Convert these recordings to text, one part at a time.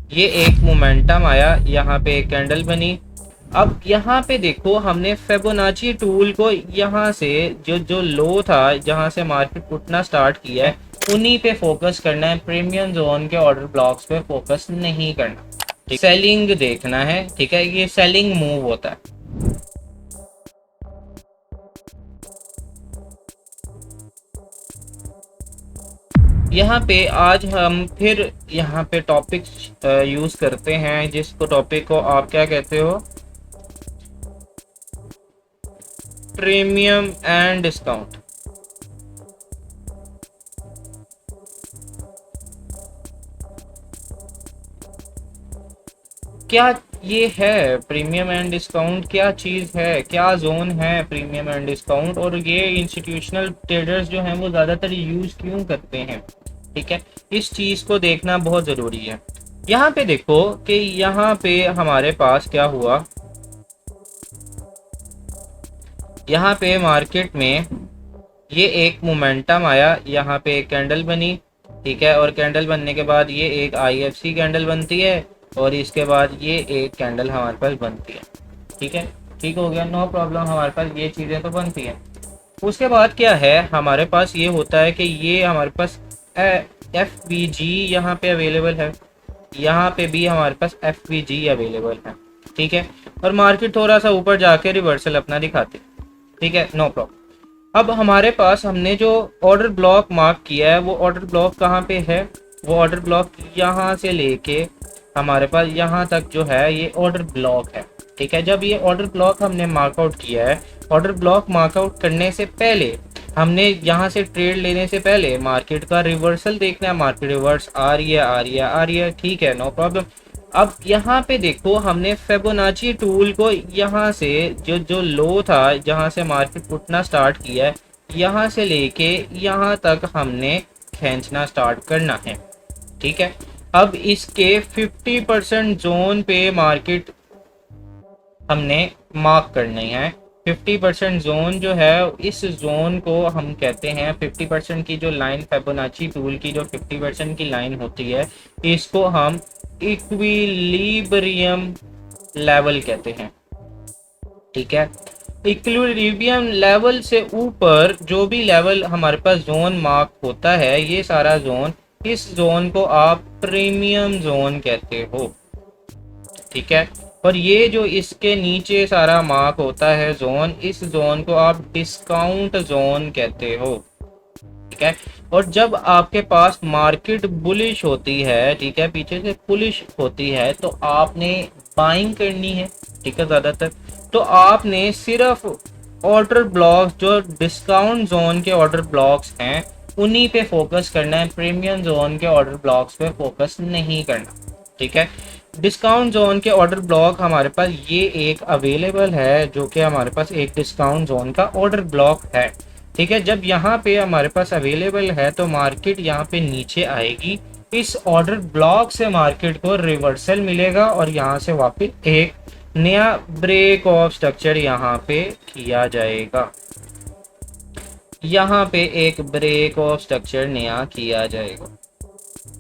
ये एक मोमेंटम आया, यहाँ पे एक कैंडल बनी। अब यहाँ पे देखो हमने फिबोनाची टूल को यहाँ से जो जो लो था जहाँ से मार्केट उठना स्टार्ट किया है उन्हीं पे फोकस करना है, प्रीमियम जोन के ऑर्डर ब्लॉक्स पे फोकस नहीं करना। ठीक, सेलिंग देखना है। ठीक है, ये सेलिंग मूव होता है। यहाँ पे आज हम फिर यहाँ पे टॉपिक यूज करते हैं, जिसको टॉपिक को आप क्या कहते हो, प्रीमियम एंड डिस्काउंट। क्या ये है प्रीमियम एंड डिस्काउंट, क्या चीज़ है, क्या जोन है प्रीमियम एंड डिस्काउंट, और ये इंस्टीट्यूशनल ट्रेडर्स जो हैं वो ज़्यादातर यूज़ क्यों करते हैं। ठीक है, इस चीज़ को देखना बहुत ज़रूरी है। यहाँ पे देखो कि यहाँ पे हमारे पास क्या हुआ, यहाँ पे मार्केट में ये एक मोमेंटम आया, यहाँ पे एक कैंडल बनी। ठीक है, और कैंडल बनने के बाद ये एक IFC कैंडल बनती है और इसके बाद ये एक कैंडल हमारे पास बनती है। ठीक है, ठीक हो गया, नो प्रॉब्लम, हमारे पास ये चीज़ें तो बनती हैं। उसके बाद क्या है हमारे पास, ये होता है कि ये हमारे पास FVG यहाँ पे अवेलेबल है, यहाँ पे भी हमारे पास FVG अवेलेबल है। ठीक है, और मार्केट थोड़ा सा ऊपर जाके रिवर्सल अपना दिखाते। ठीक है, नो प्रॉब्लम। अब हमारे पास हमने जो ऑर्डर ब्लॉक मार्क किया है वो ऑर्डर ब्लॉक कहाँ पे है, वो ऑर्डर ब्लॉक यहाँ से लेके हमारे पास यहाँ तक जो है ये ऑर्डर ब्लॉक है। ठीक है, जब ये ऑर्डर ब्लॉक हमने मार्कआउट किया है, ऑर्डर ब्लॉक मार्कआउट करने से पहले हमने यहाँ से ट्रेड लेने से पहले मार्केट का रिवर्सल देखना है। मार्केट रिवर्स आ रही है, आ रही है, आ रही है। ठीक है, नो प्रॉब्लम। अब यहाँ पे देखो हमने फिबोनाची टूल को यहाँ से जो जो लो था जहाँ से मार्केट उठना स्टार्ट किया है, यहाँ से लेके यहाँ तक हमने खींचना स्टार्ट करना है। ठीक है, अब इसके 50% जोन पे मार्केट हमने मार्क करनी है। 50% जोन जो है, इस जोन को हम कहते हैं 50% की जो लाइन, फिबोनाची टूल की जो 50% की लाइन होती है, इसको हम इक्विलिब्रियम लेवल कहते हैं। ठीक है, इक्विलिब्रियम लेवल से ऊपर जो भी लेवल हमारे पास जोन मार्क होता है, ये सारा जोन, इस जोन को आप प्रीमियम जोन कहते हो। ठीक है, और ये जो इसके नीचे सारा मार्क होता है जोन, इस जोन को आप डिस्काउंट जोन कहते हो। ठीक है, और जब आपके पास मार्केट बुलिश होती है, ठीक है, पीछे से बुलिश होती है, तो आपने बाइंग करनी है। ठीक है, ज़्यादातर तो आपने सिर्फ ऑर्डर ब्लॉक्स जो डिस्काउंट जोन के ऑर्डर ब्लॉक्स हैं उन्हीं पे फोकस करना है, प्रीमियम जोन के ऑर्डर ब्लॉक्स पे फोकस नहीं करना। ठीक है, डिस्काउंट जोन के ऑर्डर ब्लॉक हमारे पास ये एक अवेलेबल है, जो कि हमारे पास एक डिस्काउंट जोन का ऑर्डर ब्लॉक है। ठीक है, जब यहाँ पे हमारे पास अवेलेबल है तो मार्केट यहाँ पे नीचे आएगी, इस ऑर्डर ब्लॉक से मार्केट को रिवर्सल मिलेगा और यहाँ से वापस एक नया ब्रेक ऑफ स्ट्रक्चर यहाँ पे किया जाएगा। यहाँ पे एक ब्रेक ऑफ स्ट्रक्चर नया किया जाएगा।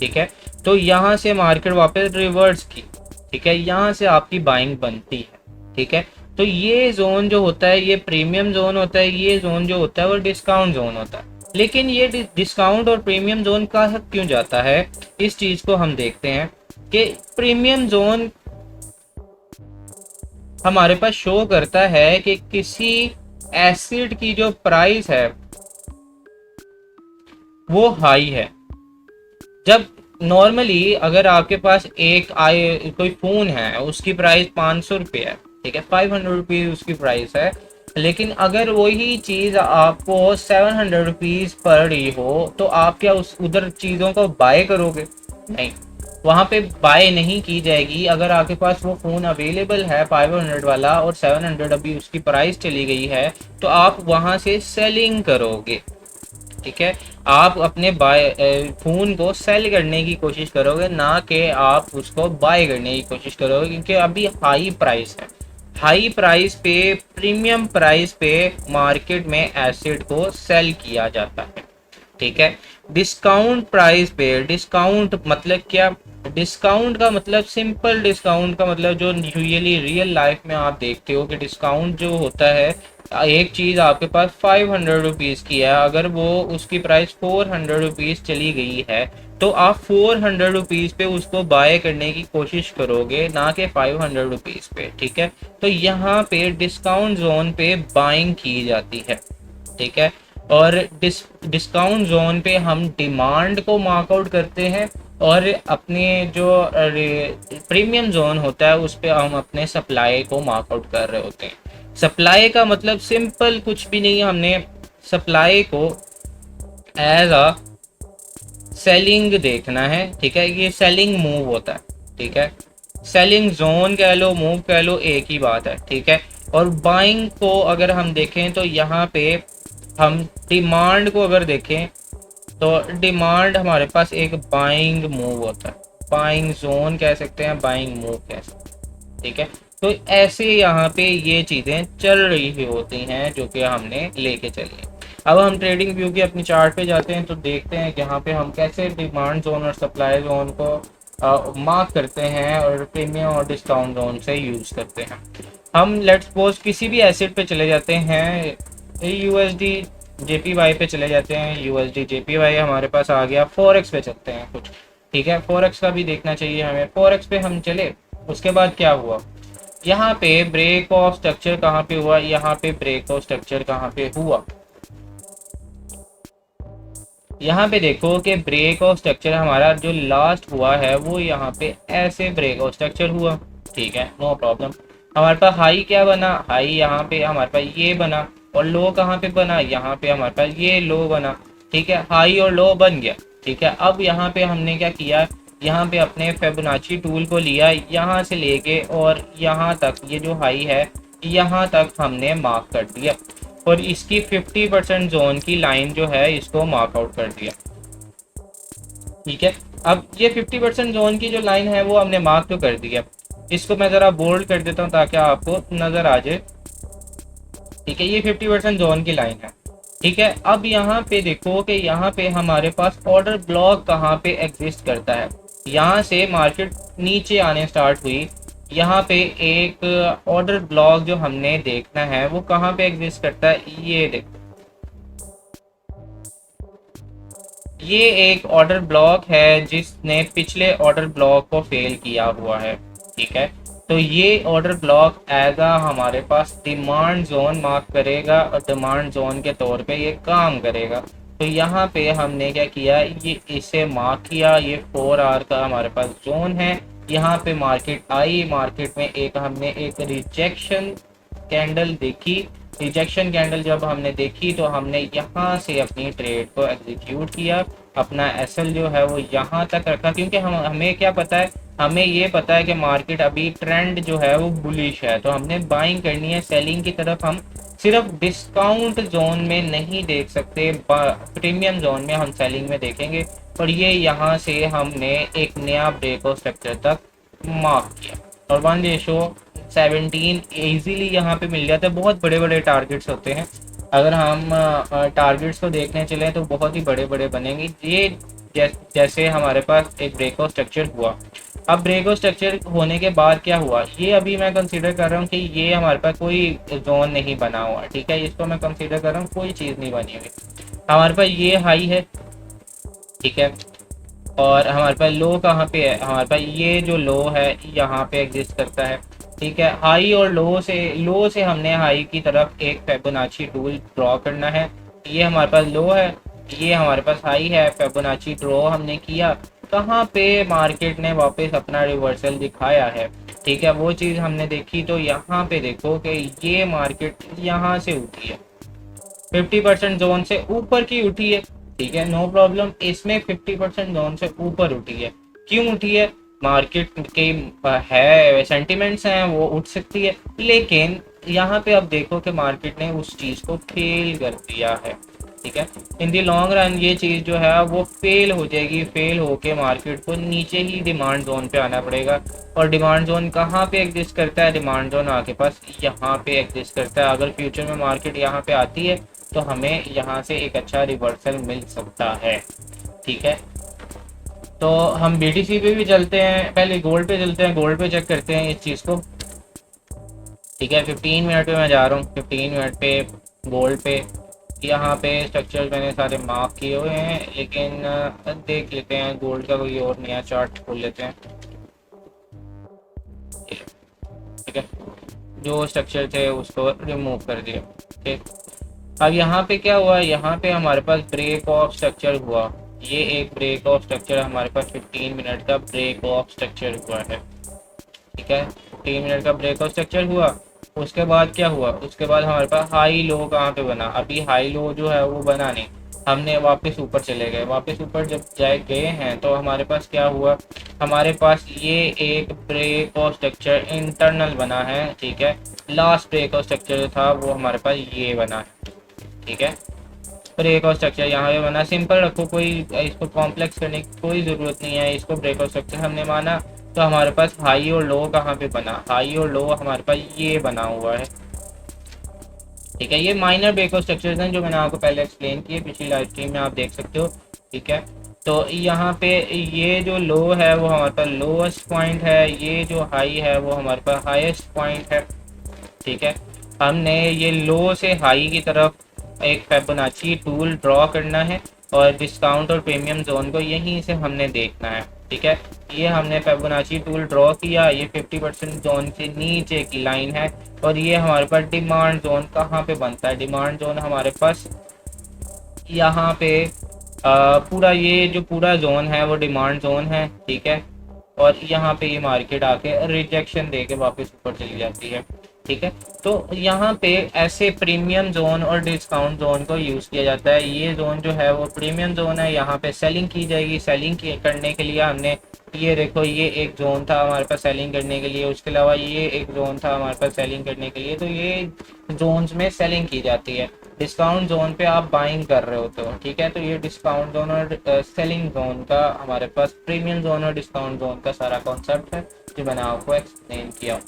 ठीक है, तो यहाँ से मार्केट वापस रिवर्स की। ठीक है, यहाँ से आपकी बाइंग बनती है। ठीक है, तो ये जोन जो होता है ये प्रीमियम जोन होता है, ये जोन जो होता है वो डिस्काउंट जोन होता है। लेकिन ये डिस्काउंट और प्रीमियम जोन का क्यों जाता है, इस चीज को हम देखते हैं कि प्रीमियम जोन हमारे पास शो करता है कि किसी एसिड की जो प्राइस है वो हाई है। जब नॉर्मली अगर आपके पास एक कोई फोन है, उसकी प्राइस 500 रुपये है, ठीक है, 500 रुपीज उसकी प्राइस है, लेकिन अगर वही चीज आपको 700 रुपीज पड़ रही हो तो आप क्या उस उधर चीजों को बाय करोगे? नहीं, वहां पे बाय नहीं की जाएगी। अगर आपके पास वो फोन अवेलेबल है 500 वाला और 700 अभी उसकी प्राइस चली गई है, तो आप वहां से सेलिंग करोगे। ठीक है, आप अपने बाय फोन को सेल करने की कोशिश करोगे, ना कि आप उसको बाय करने की कोशिश करोगे, क्योंकि अभी हाई प्राइस है। हाई प्राइस पे, प्रीमियम प्राइस पे मार्केट में एसिड को सेल किया जाता है। ठीक है, डिस्काउंट प्राइस पे, डिस्काउंट मतलब क्या, डिस्काउंट का मतलब, सिंपल डिस्काउंट का मतलब जो यूजुअली रियल लाइफ में आप देखते हो कि डिस्काउंट जो होता है, एक चीज़ आपके पास 500 रुपीज़ की है, अगर वो उसकी प्राइस 400 रुपीज़ चली गई है तो आप 400 रुपीज़ पे उसको बाय करने की कोशिश करोगे, ना कि 500 रुपीज़ पे। ठीक है, तो यहाँ पे डिस्काउंट जोन पे बाइंग की जाती है। ठीक है, और डिस्काउंट जोन पे हम डिमांड को मार्कआउट करते हैं, और अपने जो प्रीमियम जोन होता है उस पे हम अपने सप्लाई को मार्कआउट कर रहे होते हैं। सप्लाई का मतलब सिंपल कुछ भी नहीं, हमने सप्लाई को एज अ सेलिंग देखना है। ठीक है, ये सेलिंग मूव होता है। ठीक है, सेलिंग जोन कह लो, मूव कह लो, एक ही बात है। ठीक है, और बाइंग को अगर हम देखें तो यहाँ पे हम डिमांड को अगर देखें तो डिमांड हमारे पास एक बाइंग मूव होता है, बाइंग जोन कह सकते हैं, बाइंग मूव कह सकते हैं। ठीक है, तो ऐसे यहाँ पे ये चीज़ें चल रही होती हैं जो कि हमने लेके चली हैं। अब हम ट्रेडिंग व्यू की अपनी चार्ट पे जाते हैं तो देखते हैं कि यहाँ पे हम कैसे डिमांड जोन और सप्लाई जोन को मार्क करते हैं और प्रीमियम और डिस्काउंट जोन से यूज़ करते हैं। हम लेट्स सपोज किसी भी एसेट पे चले जाते हैं, यूएसडी जेपीवाई पे चले जाते हैं, यूएसडी जेपीवाई हमारे पास आ गया। फॉरेक्स पे चलते हैं कुछ। ठीक है, फॉरेक्स का भी देखना चाहिए हमें। फॉरेक्स पे हम चले, उसके बाद क्या हुआ, यहाँ पे ब्रेक ऑफ स्ट्रक्चर कहाँ पे हुआ, यहाँ पे ब्रेक ऑफ स्ट्रक्चर कहाँ पे हुआ, यहाँ पे देखो कि ब्रेक ऑफ स्ट्रक्चर हमारा जो लास्ट हुआ है वो यहाँ पे ऐसे ब्रेक ऑफ स्ट्रक्चर हुआ। ठीक है, नो प्रॉब्लम। हमारे पास हाई क्या बना, हाई यहाँ पे हमारे पास ये बना, और लो कहाँ पे बना, यहाँ पे हमारे पास ये लो बना। ठीक है, हाई और लो बन गया। ठीक है, अब यहाँ पे हमने क्या किया, यहाँ पे अपने फिबोनाची टूल को लिया, यहाँ से लेके और यहाँ तक, ये जो हाई है यहाँ तक हमने मार्क कर दिया, और इसकी 50% जोन की लाइन जो है इसको मार्कआउट कर दिया। ठीक है, अब ये 50% जोन की जो लाइन है वो हमने मार्क तो कर दिया, इसको मैं ज़रा बोल्ड कर देता हूँ ताकि आपको नज़र आ जाए। ठीक है, ये 50% जोन की लाइन है। ठीक है, अब यहाँ पे देखो कि यहाँ पे हमारे पास ऑर्डर ब्लॉक कहाँ पे एग्जिस्ट करता है। यहाँ से मार्केट नीचे आने स्टार्ट हुई, यहाँ पे एक ऑर्डर ब्लॉक जो हमने देखना है वो कहाँ पे एग्जिस्ट करता है, ये देखो, ये एक ऑर्डर ब्लॉक है जिसने पिछले ऑर्डर ब्लॉक को फेल किया हुआ है। ठीक है, तो ये ऑर्डर ब्लॉक एज आ हमारे पास डिमांड जोन मार्क करेगा, और डिमांड जोन के तौर पे ये काम करेगा। तो यहाँ पे हमने क्या किया, ये इसे मार्क किया, ये 4 आवर का हमारे पास जोन है। यहाँ पे मार्केट आई, मार्केट में एक हमने एक रिजेक्शन कैंडल देखी। रिजेक्शन कैंडल जब हमने देखी तो हमने यहाँ से अपनी ट्रेड को एग्जीक्यूट किया, अपना एसएल जो है वो यहाँ तक रखा, क्योंकि हमें क्या पता है, हमें ये पता है कि मार्केट अभी ट्रेंड जो है वो बुलिश है, तो हमने बाइंग करनी है। सेलिंग की तरफ हम सिर्फ डिस्काउंट जोन में नहीं देख सकते, प्रीमियम जोन में हम सेलिंग में देखेंगे। और ये यहाँ से हमने एक नया ब्रेक ऑफ स्ट्रक्चर तक मार्क किया, और 1:17 इजीली यहाँ पे मिल जाता है। बहुत बड़े बड़े टारगेट्स होते हैं, अगर हम टारगेट्स को देखने चले तो बहुत ही बड़े बड़े बनेंगे। ये जैसे हमारे पास एक ब्रेक ऑफ स्ट्रक्चर हुआ, अब ब्रेक ऑफ स्ट्रक्चर होने के बाद क्या हुआ, ये अभी मैं कंसीडर कर रहा हूँ कि ये हमारे पास कोई जोन नहीं बना हुआ। ठीक है, इसको मैं कंसीडर कर रहा हूँ कोई चीज़ नहीं बनी हुई। हमारे पास ये हाई है, ठीक है, और हमारे पास लो कहाँ पे है, हमारे पास ये जो लो है यहाँ पे एग्जिस्ट करता है। ठीक है, हाई और लो से हमने हाई की तरफ एक फिबोनाची टूल ड्रॉ करना है। ये हमारे पास लो है, ये हमारे पास हाई है, फिबोनाची ड्रॉ हमने किया, कहाँ पे मार्केट ने वापस अपना रिवर्सल दिखाया है। ठीक है, वो चीज़ हमने देखी, तो यहाँ पे देखो कि ये मार्केट यहाँ से उठी है, 50% जोन से ऊपर की उठी है। ठीक है, नो प्रॉब्लम, इसमें 50% जोन से ऊपर उठी है। क्यों उठी है, मार्केट के है सेंटिमेंट्स हैं, वो उठ सकती है, लेकिन यहाँ पे अब देखो कि मार्केट ने उस चीज़ को फेल कर दिया है। ठीक है, इन दी लॉन्ग रन ये चीज़ जो है वो फेल हो जाएगी, फेल होके मार्केट को नीचे ही डिमांड जोन पे आना पड़ेगा। और डिमांड जोन कहाँ पे एग्जिस्ट करता है, डिमांड जोन आपके पास यहाँ पे एग्जिस्ट करता है। अगर फ्यूचर में मार्केट यहाँ पे आती है तो हमें यहाँ से एक अच्छा रिवर्सल मिल सकता है। ठीक है, तो हम BTC पे भी चलते हैं, पहले गोल्ड पे चलते हैं, गोल्ड पे चेक करते हैं इस चीज़ को। ठीक है, 15 मिनट पे मैं जा रहा हूँ, 15 मिनट पे गोल्ड पे। यहाँ पे स्ट्रक्चर मैंने सारे मार्क किए हुए हैं, लेकिन देख लेते हैं गोल्ड का कोई और नया चार्ट खोल लेते हैं। ठीक है, जो स्ट्रक्चर थे उसको रिमूव कर दिया। ठीक, अब यहाँ पे क्या हुआ, यहाँ पे हमारे पास ब्रेक ऑफ स्ट्रक्चर हुआ। ये एक ब्रेक ऑफ स्ट्रक्चर हमारे पास 15 मिनट का ब्रेक ऑफ स्ट्रक्चर हुआ है। ठीक है, 15 मिनट का ब्रेक ऑफ स्ट्रक्चर हुआ। उसके बाद क्या हुआ, उसके बाद हमारे पास हाई लो कहाँ पे बना, अभी हाई लो जो है वो बना नहीं, हमने वापस ऊपर चले गए। वापस ऊपर जब जाए गए हैं तो हमारे पास क्या हुआ, हमारे पास ये एक ब्रेक ऑफ स्ट्रक्चर इंटरनल बना है। ठीक है, लास्ट ब्रेक ऑफ स्ट्रक्चर जो था वो हमारे पास ये बना है। ठीक है, ब्रेक ऑफ स्ट्रक्चर यहाँ पे बना, सिंपल रखो, कोई इसको कॉम्प्लेक्स करने की कोई ज़रूरत नहीं है। इसको ब्रेक ऑफ स्ट्रक्चर हमने माना, तो हमारे पास हाई और लो कहाँ पे बना, हाई और लो हमारे पास ये बना हुआ है। ठीक है, ये माइनर ब्रेक ऑफ स्ट्रक्चर्स हैं जो मैंने आपको पहले एक्सप्लेन किए पिछली लाइव स्ट्रीम में, आप देख सकते हो। ठीक है, तो यहाँ पे ये जो लो है वो हमारे पास लोएस्ट पॉइंट है, ये जो हाई है वो हमारे पास हाईएस्ट पॉइंट है। ठीक है, हमने ये लो से हाई की तरफ एक फिबोनाची टूल ड्रॉ करना है और डिस्काउंट और प्रीमियम जोन को यहीं से हमने देखना है। ठीक है, ये हमने फिबोनाची टूल ड्रॉ किया, ये 50% जोन से नीचे की लाइन है। और ये हमारे पास डिमांड जोन कहाँ पे बनता है, डिमांड जोन हमारे पास यहाँ पे पूरा ये जो पूरा जोन है वो डिमांड जोन है। ठीक है, और यहाँ पे ये मार्केट आके रिजेक्शन दे के वापस ऊपर चली जाती है। ठीक है, तो यहाँ पे ऐसे प्रीमियम जोन और डिस्काउंट जोन को यूज़ किया जाता है। ये जोन जो है वो प्रीमियम जोन है, यहाँ पे सेलिंग की जाएगी। सेलिंग करने के लिए हमने ये देखो, ये एक जोन था हमारे पास सेलिंग करने के लिए, उसके अलावा ये एक जोन था हमारे पास सेलिंग करने के लिए। तो ये जोन्स में सेलिंग की जाती है। डिस्काउंट जोन पे आप बाइंग कर रहे होते हो। ठीक है, तो ये डिस्काउंट जोन और सेलिंग जोन का हमारे पास प्रीमियम जोन और डिस्काउंट जोन का सारा कॉन्सेप्ट है जो मैंने आपको एक्सप्लेन किया।